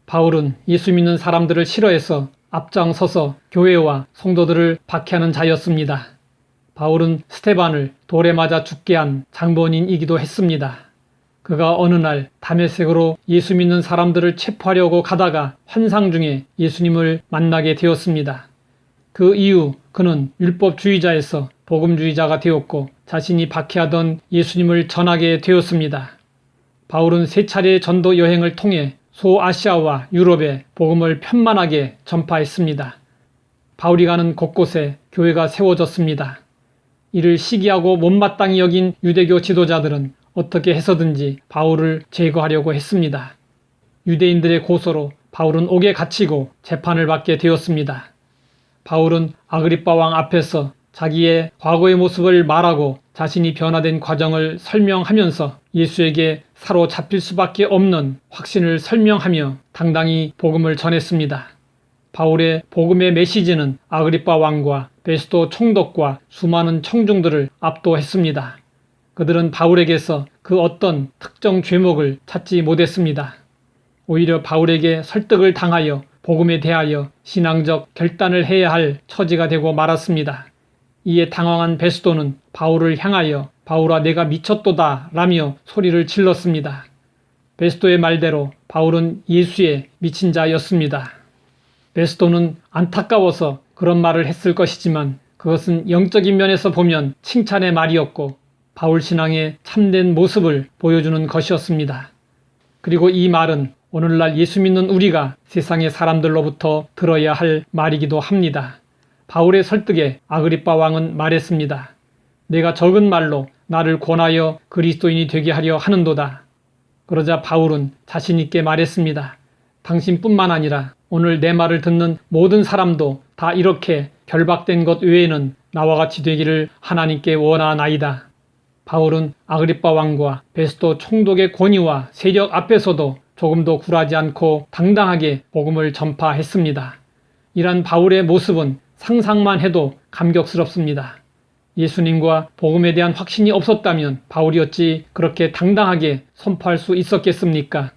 바울은 예수 믿는 사람들을 싫어해서 앞장서서 교회와 성도들을 박해하는 자였습니다. 바울은 스데반을 돌에 맞아 죽게 한 장본인이기도 했습니다. 그가 어느 날 다메섹으로 예수 믿는 사람들을 체포하려고 가다가 환상 중에 예수님을 만나게 되었습니다. 그 이후 그는 율법주의자에서 복음주의자가 되었고 자신이 박해하던 예수님을 전하게 되었습니다. 바울은 3차례의 전도 여행을 통해 소아시아와 유럽에 복음을 편만하게 전파했습니다. 바울이 가는 곳곳에 교회가 세워졌습니다. 이를 시기하고 못마땅히 여긴 유대교 지도자들은 어떻게 해서든지 바울을 제거하려고 했습니다. 유대인들의 고소로 바울은 옥에 갇히고 재판을 받게 되었습니다. 바울은 아그리빠 왕 앞에서 자기의 과거의 모습을 말하고 자신이 변화된 과정을 설명하면서 예수에게 사로잡힐 수밖에 없는 확신을 설명하며 당당히 복음을 전했습니다. 바울의 복음의 메시지는 아그리빠 왕과 베스도 총독과 수많은 청중들을 압도했습니다. 그들은 바울에게서 그 어떤 특정 죄목을 찾지 못했습니다. 오히려 바울에게 설득을 당하여 복음에 대하여 신앙적 결단을 해야 할 처지가 되고 말았습니다. 이에 당황한 베스도는 바울을 향하여 바울아 내가 미쳤도다 라며 소리를 질렀습니다. 베스도의 말대로 바울은 예수에 미친 자였습니다. 베스도는 안타까워서 그런 말을 했을 것이지만 그것은 영적인 면에서 보면 칭찬의 말이었고 바울 신앙의 참된 모습을 보여주는 것이었습니다. 그리고 이 말은 오늘날 예수 믿는 우리가 세상의 사람들로부터 들어야 할 말이기도 합니다. 바울의 설득에 아그리빠 왕은 말했습니다. 내가 적은 말로 나를 권하여 그리스도인이 되게 하려 하는도다. 그러자 바울은 자신 있게 말했습니다. 당신뿐만 아니라 오늘 내 말을 듣는 모든 사람도 다 이렇게 결박된 것 외에는 나와 같이 되기를 하나님께 원하나이다. 바울은 아그리빠 왕과 베스도 총독의 권위와 세력 앞에서도 조금도 굴하지 않고 당당하게 복음을 전파했습니다. 이런 바울의 모습은 상상만 해도 감격스럽습니다. 예수님과 복음에 대한 확신이 없었다면 바울이 어찌 그렇게 당당하게 선포할 수 있었겠습니까?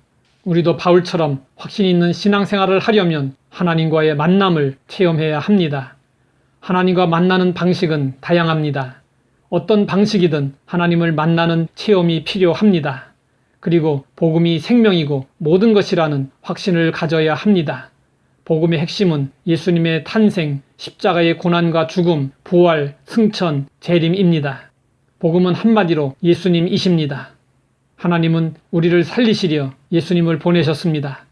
우리도 바울처럼 확신 있는 신앙생활을 하려면 하나님과의 만남을 체험해야 합니다. 하나님과 만나는 방식은 다양합니다. 어떤 방식이든 하나님을 만나는 체험이 필요합니다. 그리고 복음이 생명이고 모든 것이라는 확신을 가져야 합니다. 복음의 핵심은 예수님의 탄생, 십자가의 고난과 죽음, 부활, 승천, 재림입니다. 복음은 한마디로 예수님이십니다. 하나님은 우리를 살리시려 예수님을 보내셨습니다.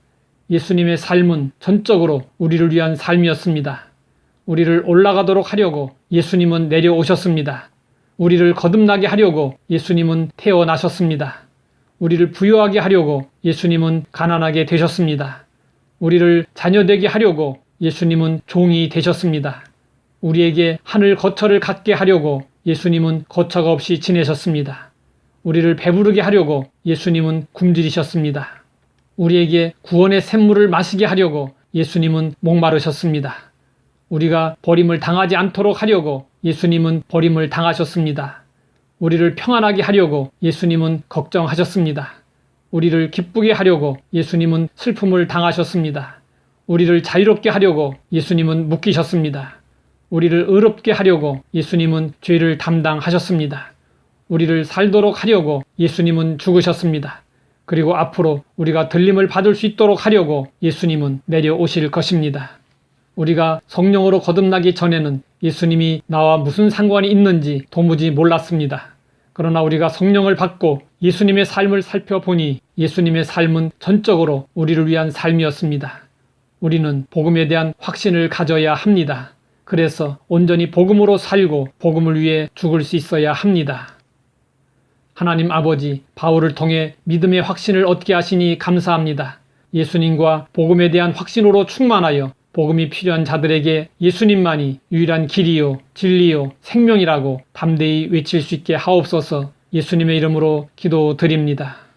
예수님의 삶은 전적으로 우리를 위한 삶이었습니다. 우리를 올라가도록 하려고 예수님은 내려오셨습니다. 우리를 거듭나게 하려고 예수님은 태어나셨습니다. 우리를 부유하게 하려고 예수님은 가난하게 되셨습니다. 우리를 자녀되게 하려고 예수님은 종이 되셨습니다. 우리에게 하늘 거처를 갖게 하려고 예수님은 거처가 없이 지내셨습니다. 우리를 배부르게 하려고 예수님은 굶주리셨습니다. 우리에게 구원의 샘물을 마시게 하려고 예수님은 목마르셨습니다. 우리가 버림을 당하지 않도록 하려고 예수님은 버림을 당하셨습니다. 우리를 평안하게 하려고 예수님은 걱정하셨습니다. 우리를 기쁘게 하려고 예수님은 슬픔을 당하셨습니다. 우리를 자유롭게 하려고 예수님은 묶이셨습니다. 우리를 의롭게 하려고 예수님은 죄를 담당하셨습니다. 우리를 살도록 하려고 예수님은 죽으셨습니다. 그리고 앞으로 우리가 들림을 받을 수 있도록 하려고 예수님은 내려오실 것입니다. 우리가 성령으로 거듭나기 전에는 예수님이 나와 무슨 상관이 있는지 도무지 몰랐습니다. 그러나 우리가 성령을 받고 예수님의 삶을 살펴보니 예수님의 삶은 전적으로 우리를 위한 삶이었습니다. 우리는 복음에 대한 확신을 가져야 합니다. 그래서 온전히 복음으로 살고 복음을 위해 죽을 수 있어야 합니다. 하나님 아버지, 바울을 통해 믿음의 확신을 얻게 하시니 감사합니다. 예수님과 복음에 대한 확신으로 충만하여 복음이 필요한 자들에게 예수님만이 유일한 길이요, 진리요, 생명이라고 담대히 외칠 수 있게 하옵소서. 예수님의 이름으로 기도드립니다.